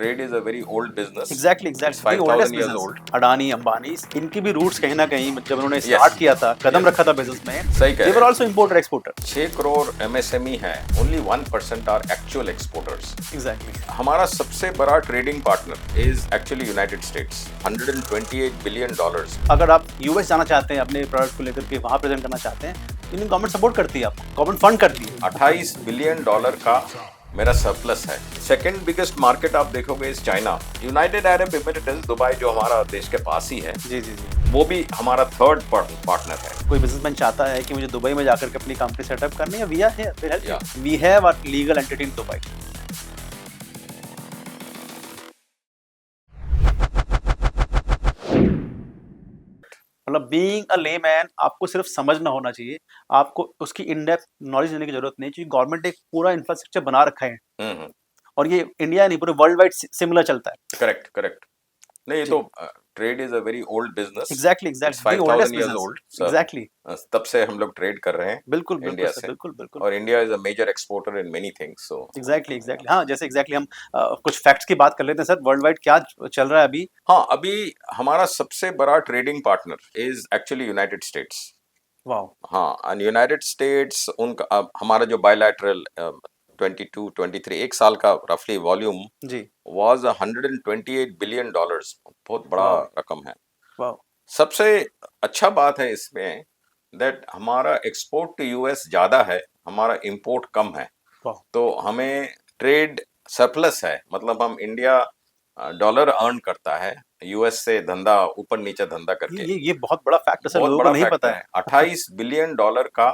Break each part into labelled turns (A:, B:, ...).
A: trade is a very old business.
B: Exactly
A: It's
B: exactly
A: 5,000 years
B: business
A: old.
B: Adani Ambani इनकी भी roots कहीं ना कहीं जब उन्होंने
A: Yes.
B: स्टार्ट किया था कदम
A: Yes.
B: रखा था बिजनेस में
A: सही कह
B: दे वर
A: रहे
B: आल्सो इंपोर्टर एक्सपोर्टर
A: हैं 6 करोड़ MSME है, only 1% are actual exporters.
B: Exactly
A: हमारा सबसे बड़ा trading partner is actually United States, $128 billion.
B: अगर आप यूएस जाना चाहते हैं अपने प्रोडक्ट को लेकर के वहां प्रेजेंट करना चाहते हैं इंडियन गवर्नमेंट सपोर्ट करती है आपको गवर्नमेंट फंड करती है
A: $28 बिलियन का मेरा सरप्लस है। सेकंड बिगेस्ट मार्केट आप देखोगे is China. United Arab Emirates, Dubai जो हमारा देश के पास ही है,
B: जी जी जी
A: वो भी हमारा थर्ड पार्टनर है।
B: कोई बिजनेसमैन चाहता है कि मुझे दुबई में जाकर के अपनी कंपनी सेटअप करनी है
A: Yeah.
B: We have a legal entity in Dubai. मतलब बीइंग अ लेमैन आपको सिर्फ समझना होना चाहिए, आपको उसकी इन डेप्थ नॉलेज लेने की जरूरत नहीं चाहिए। गवर्नमेंट एक पूरा इंफ्रास्ट्रक्चर बना रखा है
A: हम्म,
B: और ये इंडिया नहीं पूरे वर्ल्ड वाइड सिमिलर चलता है।
A: Correct correct. नहीं, ये
B: जी
A: तो trade is a very old business.
B: Exactly
A: it's
B: exactly
A: 5,000
B: oldest
A: years
B: business
A: old, sir.
B: Exactly
A: तब से हम लोग ट्रेड कर रहे हैं
B: बिल्कुल बिल्कुल
A: इंडिया
B: सर
A: से,
B: बिल्कुल बिल्कुल
A: और India is a major exporter in many things. So
B: exactly exactly हाँ जैसे एग्जैक्टली हम कुछ फैक्ट्स की बात कर लेते हैं सर। वर्ल्ड वाइड क्या चल रहा है अभी?
A: हाँ, अभी हमारा सबसे बड़ा trading partner is actually United states.
B: Wow
A: हाँ, एंड यूनाइटेड स्टेट्स उनका हमारा जो बायलैटरल 22-23 एक साल का रफली वॉल्यूम
B: जी
A: वाज $128 बिलियन। बहुत बड़ा
B: वाओ
A: रकम है।
B: वाओ
A: सबसे अच्छा बात है इसमें दैट हमारा एक्सपोर्ट टू यूएस ज्यादा है, हमारा इंपोर्ट कम है।
B: वाओ
A: तो हमें ट्रेड सरप्लस है, मतलब हम इंडिया डॉलर अर्न करता है यूएस से धंधा, ऊपर नीचे धंधा करके।
B: ये बहुत बड़ा फैक्ट है सर,
A: बहुत
B: लोगों को
A: बड़ा
B: नहीं
A: फैक्ट
B: पता
A: है।
B: है।
A: $28 बिलियन का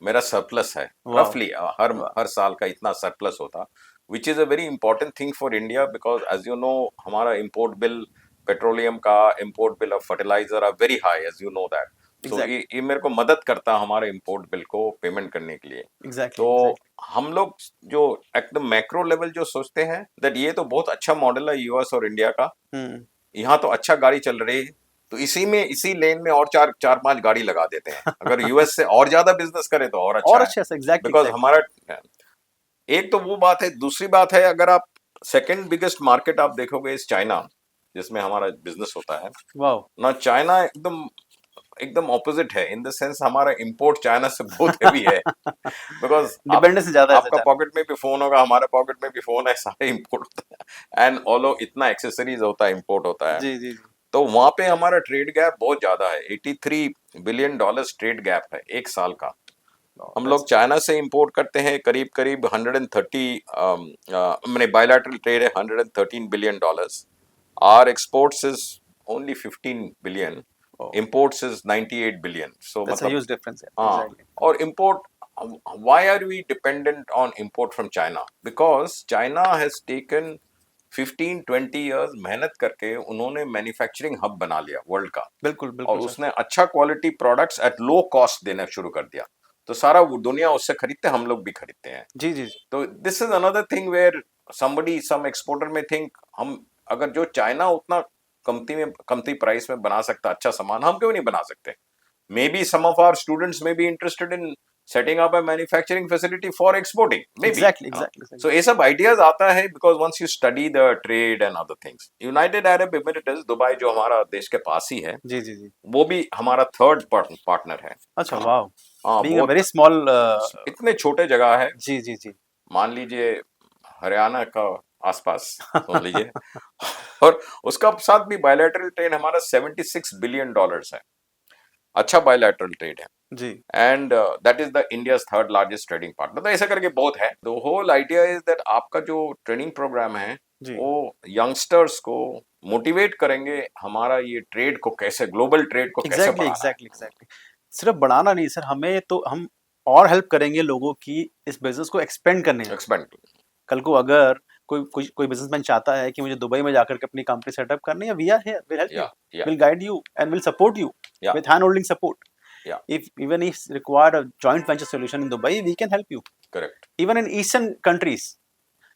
A: मेरा सरप्लस है
B: वाओ
A: रफली। हर
B: वाह
A: हर साल का इतना सरप्लस होता, which is a very important thing for India, because as you know हमारा इंपोर्ट बिल, पेट्रोलियम का import bill of fertiliser are very high, as you know that. So
B: exactly
A: ये मेरे को मदद करता हमारे इंपोर्ट बिल को पेमेंट करने के लिए।
B: एग्जैक्टली
A: तो
B: एग्जैक्टली
A: हम लोग जो एकदम मैक्रो लेवल जो सोचते हैं दैट ये तो बहुत अच्छा मॉडल है यूएस और इंडिया का,
B: हम्म
A: यहाँ तो अच्छा गाड़ी चल रही है, तो इसी लेन में और चार चार पांच गाड़ी लगा देते हैं। अगर यूएस से और ज्यादा बिजनेस करे तो और अच्छा
B: और
A: है,
B: अच्छे से एग्जैक्टली
A: बिकॉज
B: एग्जैक्टली
A: हमारा एक तो वो बात है। दूसरी बात है, अगर आप सेकंड बिगेस्ट मार्केट आप देखोगे इस चाइना, जिसमें हमारा बिजनेस होता है
B: वाओ
A: ना। चाइना एकदम एकदम ऑपोजिट है, इन द सेंस हमारा इंपोर्ट चाइना से बहुत हेवी है। बिकॉज आप
B: डिपेंडेंस ज्यादा है
A: आपका
B: सर।
A: पॉकेट में भी फोन होगा, हमारे पॉकेट में भी फोन है, सारे इंपोर्ट होता है, एंड ऑलो इतना एक्सेसरीज होता है, इंपोर्ट होता है।
B: जी जी जी
A: तो वहां पे हमारा ट्रेड गैप बहुत ज्यादा है, $83 बिलियन ट्रेड गैप है एक साल का। हम लोग चाइना से इंपोर्ट करते हैं करीब करीब 130, मैंने बायलैटरल ट्रेड है $113 billion. Our exports is only 15 billion, imports is 98 billion. So
B: that's a
A: मतलब
B: ह्यूज डिफरेंस है
A: हाँ।
B: एग्जैक्टली
A: और import, why are we dependent on import from China? Because China has taken 15-20 years मेहनत करके उन्होंने manufacturing hub बना लिया world का,
B: बिल्कुल
A: और
B: बिल्कुल सर
A: उसने अच्छा quality products at low cost देना शुरू कर दिया। तो सारा वो दुनिया उससे खरीदते, हम लोग भी खरीदते हैं।
B: जी जी जी
A: तो this is another thing where somebody, some exporter में थिंक हम अगर जो चाइना उतना कमती प्राइस में बना सकता अच्छा सामान, हम क्यों नहीं बना सकते? Maybe some of our students may be interested in setting up a manufacturing facility for exporting, maybe.
B: Exactly exactly
A: so ये सब आइडियाज आता है because once you study the trade and other things. United Arab Emirates, Dubai जो हमारा देश के पास ही है,
B: जी जी जी
A: वो भी हमारा थर्ड पार्टनर है।
B: अच्छा
A: हाँ
B: वाओ
A: हाँ,
B: बीइंग अ
A: बहुत
B: वेरी स्मॉल
A: इतने छोटे जगह है,
B: जी जी जी
A: मान लीजिए हरियाणा का आसपास समझ लीजिए। और उसका साथ भी बायलैटरल ट्रेड हमारा $76 बिलियन है, अच्छा बायलैटरल ट्रेड है।
B: जी
A: and that is the India's third largest trading partner. तो ऐसा करके बहुत है। The whole idea is that आपका जो ट्रेनिंग प्रोग्राम है
B: जी
A: वो यंगस्टर्स को मोटिवेट करेंगे हमारा ये ट्रेड को कैसे, ग्लोबल ट्रेड को कैसे
B: एग्जैक्टली
A: बढ़ाना है।
B: एग्जैक्टली एग्जैक्टली सिर्फ बढ़ाना नहीं सर, हमें तो हम और हेल्प करेंगे लोगों की इस बिजनेस को एक्सपेंड करने में।
A: एक्सपेंड।
B: कल को अगर कोई बिजनेसमैन चाहता है कि मुझे दुबई में जाकर के अपनी कंपनी सेटअप करनी है, we are here, will help you,
A: या या
B: will guide you and will support you
A: या
B: विथ हैंड होल्डिंग सपोर्ट।
A: या
B: if even if required a joint venture solution in Dubai, we can help you.
A: Correct.
B: Even in eastern countries,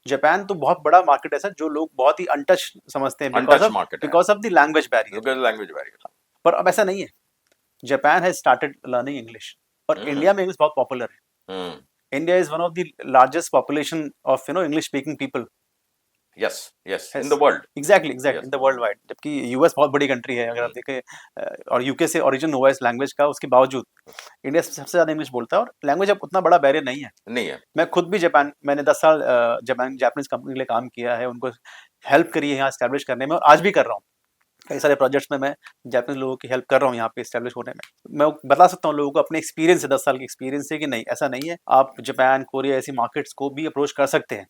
B: Japan तो बहुत बड़ा market है sir, जो लोग बहुत ही untouched समझते हैं
A: अनटच मार्केट है
B: because of the language barrier.
A: Because language barrier.
B: पर अब ऐसा नहीं है। Japan has started learning English और इंडिया में इंग्लिश बहुत पॉपुलर है। India is one of the largest population of English speaking people
A: yes yes in
B: Yes.
A: The world.
B: Exactly
A: yes
B: in the world wide, जबकि US बहुत बड़ी country है अगर आप देखें, और यूके से ओरिजिन हुआ है इस लैंग्वेज का, उसके बावजूद इंडिया सबसे ज़्यादा इंग्लिश बोलता है, और लैंग्वेज अब उतना बड़ा बैरियर नहीं है।
A: नहीं है।
B: मैं खुद भी जापान, मैंने 10 साल जापान जापानीज कंपनी के लिए काम किया है, उनको हेल्प करी है यहाँ एस्टैब्लिश करने में, और आज भी कर रहा हूँ। कई सारे प्रोजेक्ट्स में मैं जापानीज लोगों की हेल्प कर रहा हूँ यहाँ पे एस्टैब्लिश होने में। मैं बता सकता हूँ लोगों को अपने एक्सपीरियंस से, 10 साल के एक्सपीरियंस से, कि नहीं ऐसा नहीं है, आप जापान, कोरिया ऐसी मार्केट्स को भी अप्रोच कर सकते हैं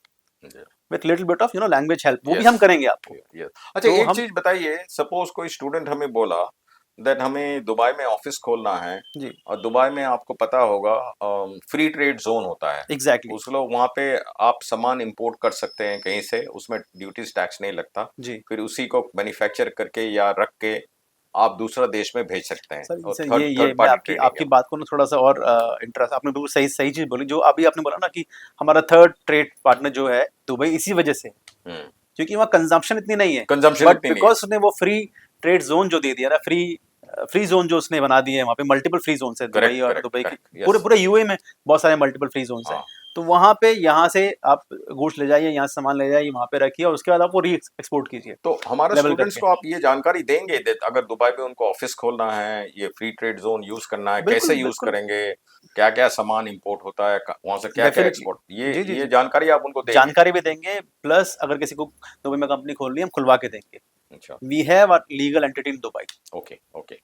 B: with little bit of language help, वो भी हम
A: यस
B: करेंगे आपको।
A: यस। अच्छा,
B: तो
A: एक
B: हम
A: चीज बताइए, सपोज कोई स्टूडेंट हमें बोला दैट हमें दुबई में ऑफिस खोलना है,
B: जी
A: और दुबई में आपको पता होगा फ्री ट्रेड जोन होता है।
B: एग्जैक्टली
A: उस लोग वहाँ पे आप सामान इंपोर्ट कर सकते हैं कहीं से, उसमें ड्यूटीज टैक्स नहीं लगता।
B: जी
A: फिर उसी को मैन्युफैक्चर करके या रख के आप दूसरा देश में भेज सकते हैं,
B: सर,
A: और
B: सर
A: थर्ड
B: ये
A: थर्ड
B: मैं
A: पार्टी
B: आपकी
A: ट्रेडिंग है।
B: आपकी बात को ना थोड़ा सा और इंटरेस्ट, आपने बिल्कुल सही सही चीज बोली, जो अभी आपने बोला ना कि हमारा थर्ड ट्रेड पार्टनर जो है दुबई, इसी वजह से,
A: हम्म।
B: क्योंकि वहाँ कंजम्पशन इतनी नहीं है,
A: कंजम्पशन
B: बट
A: इतनी नहीं है।
B: बिकॉज उसने वो फ्री ट्रेड जोन जो दे दिया ना, फ्री फ्री जोन जो उसने बना दिए हैं, वहाँ पे मल्टीपल फ्री जोन है दुबई,
A: करेक्ट
B: और
A: करेक्ट
B: दुबई की
A: करेक्ट,
B: पूरे
A: यस।
B: पूरे यूए में बहुत सारे मल्टीपल फ्री जोन है।
A: हाँ,
B: तो वहाँ पे यहाँ से आप गुड्स ले जाइए, यहाँ से सामान ले जाइए, वहाँ पे रखिए, और उसके बाद आप वो री एक्सपोर्ट कीजिए
A: तो हमारे
B: लेवल
A: स्टूडेंट्स
B: करके।
A: को आप ये जानकारी देंगे अगर दुबई में उनको ऑफिस खोलना है, ये फ्री ट्रेड जोन यूज करना है, कैसे
B: बिल्कुल
A: यूज
B: बिल्कुल,
A: करेंगे, क्या क्या सामान इंपोर्ट होता है, वहां से क्या क्या
B: डेफिनेटली।
A: एक्सपोर्ट, ये
B: जी जी
A: ये
B: जी,
A: जानकारी आप उनको देंगे।
B: जानकारी भी देंगे, प्लस अगर किसी को दुबई में कंपनी खोलनी है, हम खुलवा के देंगे।
A: अच्छा।
B: We have a legal entity in Dubai.
A: Okay okay.